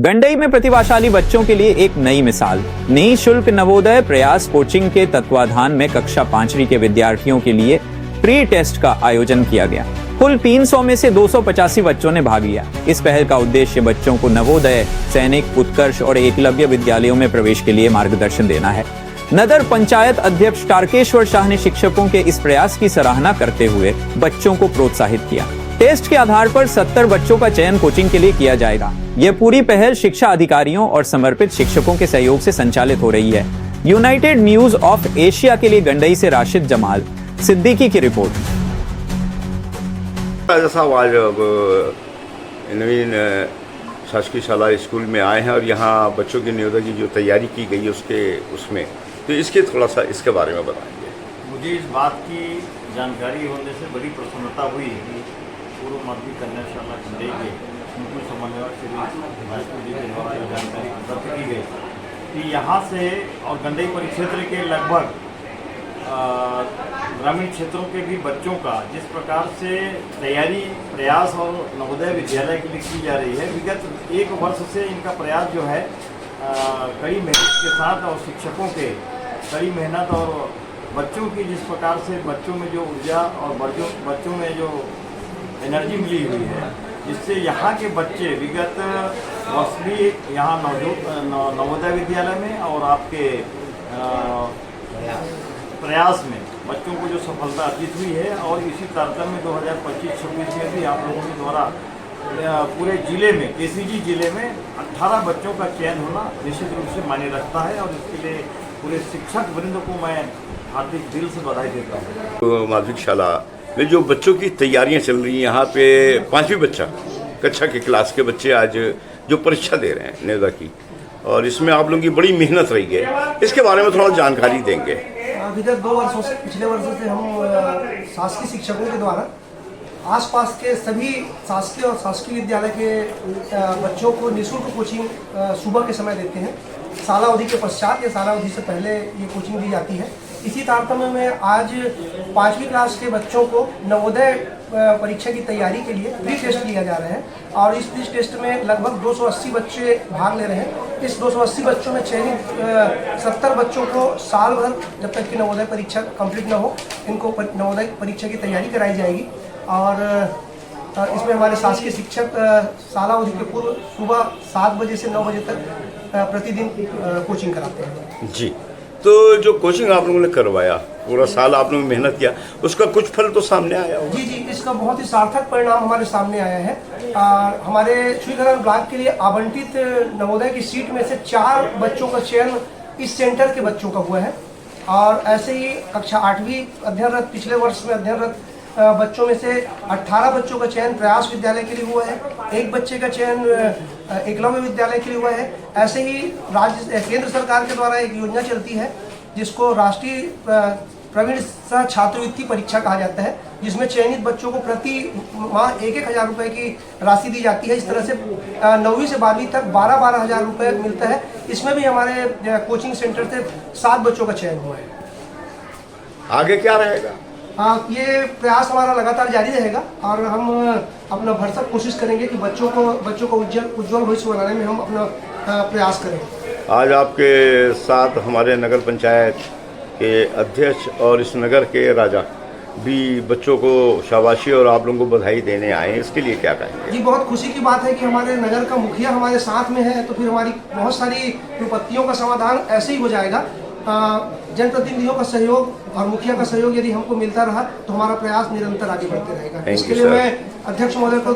गंडई में प्रतिभाशाली बच्चों के लिए एक नई मिसाल। निःशुल्क नवोदय प्रयास कोचिंग के तत्वाधान में कक्षा 5वीं के विद्यार्थियों के लिए प्री टेस्ट का आयोजन किया गया। कुल 300 में से 285 बच्चों ने भाग लिया। इस पहल का उद्देश्य बच्चों को नवोदय, सैनिक, उत्कर्ष और एकलव्य विद्यालयों में प्रवेश के लिए मार्गदर्शन देना है। नगर पंचायत अध्यक्ष तारकेश्वर शाह ने शिक्षकों के इस प्रयास की सराहना करते हुए बच्चों को प्रोत्साहित किया। टेस्ट के आधार पर 70 बच्चों का चयन कोचिंग के लिए किया जाएगा। यह पूरी पहल शिक्षा अधिकारियों और समर्पित शिक्षकों के सहयोग से संचालित हो रही है। यूनाइटेड न्यूज ऑफ एशिया के लिए गंडई से राशिद जमाल सिद्दीकी की रिपोर्ट। जैसा आज नवीन शासकीय शाला स्कूल में आए हैं और यहाँ बच्चों की नवोदय की जो तैयारी की गई उसमें तो इसके थोड़ा सा इसके बारे में बताएंगे। मुझे इस बात की जानकारी होने से बड़ी प्रसन्नता हुई कि पूर्व मध्य कन्या शाला गंडई के मुख्य समन्वयक श्री भाजपा जी के द्वारा यह जानकारी प्राप्त की गई कि यहाँ से और गंडई परिक्षेत्र के लगभग ग्रामीण क्षेत्रों के भी बच्चों का जिस प्रकार से तैयारी प्रयास और नवोदय विद्यालय के लिए की जा रही है, विगत एक वर्ष से इनका प्रयास जो है कड़ी मेहनत के साथ और शिक्षकों के कड़ी मेहनत और बच्चों की जिस प्रकार से बच्चों में जो ऊर्जा और बच्चों में जो एनर्जी मिली हुई है, जिससे यहाँ के बच्चे विगत वर्ष भी यहाँ नवोदय विद्यालय में और आपके प्रयास में बच्चों को जो सफलता अर्जित हुई है और इसी तारतम्य में 2025-26 में भी आप लोगों के द्वारा पूरे जिले में केसीजी जिले में 18 बच्चों का चयन होना निश्चित रूप से मायने रखता है और इसके लिए पूरे शिक्षक वृंद को मैं हार्दिक दिल से बधाई देता हूँ। तो माध्यमिक शाला में जो बच्चों की तैयारियां चल रही हैं, यहाँ पे 5वीं कक्षा के क्लास के बच्चे आज जो परीक्षा दे रहे हैं नवोदय की, और इसमें आप लोगों की बड़ी मेहनत रही है, इसके बारे में थोड़ा जानकारी देंगे। विगत 2 वर्षों से पिछले वर्षों से हम शासकीय शिक्षकों के द्वारा आसपास के सभी शासकीय और शासकीय विद्यालय के बच्चों को निःशुल्क कोचिंग सुबह के समय देते हैं। सालावधि के पश्चात या सालावधि से पहले ये कोचिंग दी जाती है। इसी तारतम्य में आज 5वीं क्लास के बच्चों को नवोदय परीक्षा की तैयारी के लिए प्री टेस्ट लिया जा रहा है और इस प्री टेस्ट में लगभग 280 बच्चे भाग ले रहे हैं। इस 280 बच्चों में चयनित 70 बच्चों को साल भर जब तक कि नवोदय परीक्षा कंप्लीट न हो, इनको नवोदय परीक्षा की तैयारी कराई जाएगी और इसमें हमारे शासकीय शिक्षक सालावधि के पूर्व सुबह 7 बजे से 9 बजे तक प्रतिदिन कोचिंग कराते हैं। जी, तो जो कोचिंग आप लोगों ने करवाया, पूरा साल आप लोगों ने मेहनत किया, उसका कुछ फल तो सामने आया होगा। जी, इसका बहुत ही सार्थक परिणाम हमारे सामने आया है। हमारे श्रीधरन ब्लॉक के लिए आवंटित नवोदय की सीट में से 4 बच्चों का चयन इस सेंटर के बच्चों का हुआ है और ऐसे ही कक्षा 8वीं अध्ययनरत पिछले वर्ष में अध्ययनरत बच्चों में से 18 बच्चों का चयन प्रयास विद्यालय के लिए हुआ है, 1 बच्चे का चयन एकलव्य विद्यालय के लिए हुआ है। ऐसे ही केंद्र सरकार के द्वारा एक योजना चलती है जिसको राष्ट्रीय प्रवीण सह छात्रवृत्ति परीक्षा कहा जाता है, जिसमें चयनित बच्चों को प्रति माह 1,000 रुपये की राशि दी जाती है। इस तरह से 9वीं से 12वीं तक 12,000 रुपये मिलता है। इसमें भी हमारे कोचिंग सेंटर से 7 बच्चों का चयन हुआ है। आगे क्या रहेगा? ये प्रयास हमारा लगातार जारी रहेगा और हम अपना भरसक कोशिश करेंगे कि बच्चों को उज्जवल भविष्य बनाने में हम अपना प्रयास करें। आज आपके साथ हमारे नगर पंचायत के अध्यक्ष और इस नगर के राजा भी बच्चों को शाबाशी और आप लोगों को बधाई देने आए हैं, इसके लिए क्या कहेंगे? जी, बहुत खुशी की बात है कि हमारे नगर का मुखिया हमारे साथ में है, तो फिर हमारी बहुत सारी विपत्तियों का समाधान ऐसे ही हो जाएगा। जनप्रतिनिधियों का सहयोग और मुखिया का सहयोग यदि हमको मिलता रहा तो हमारा प्रयास निरंतर आगे बढ़ते रहेगा। इसके लिए मैं अध्यक्ष महोदय को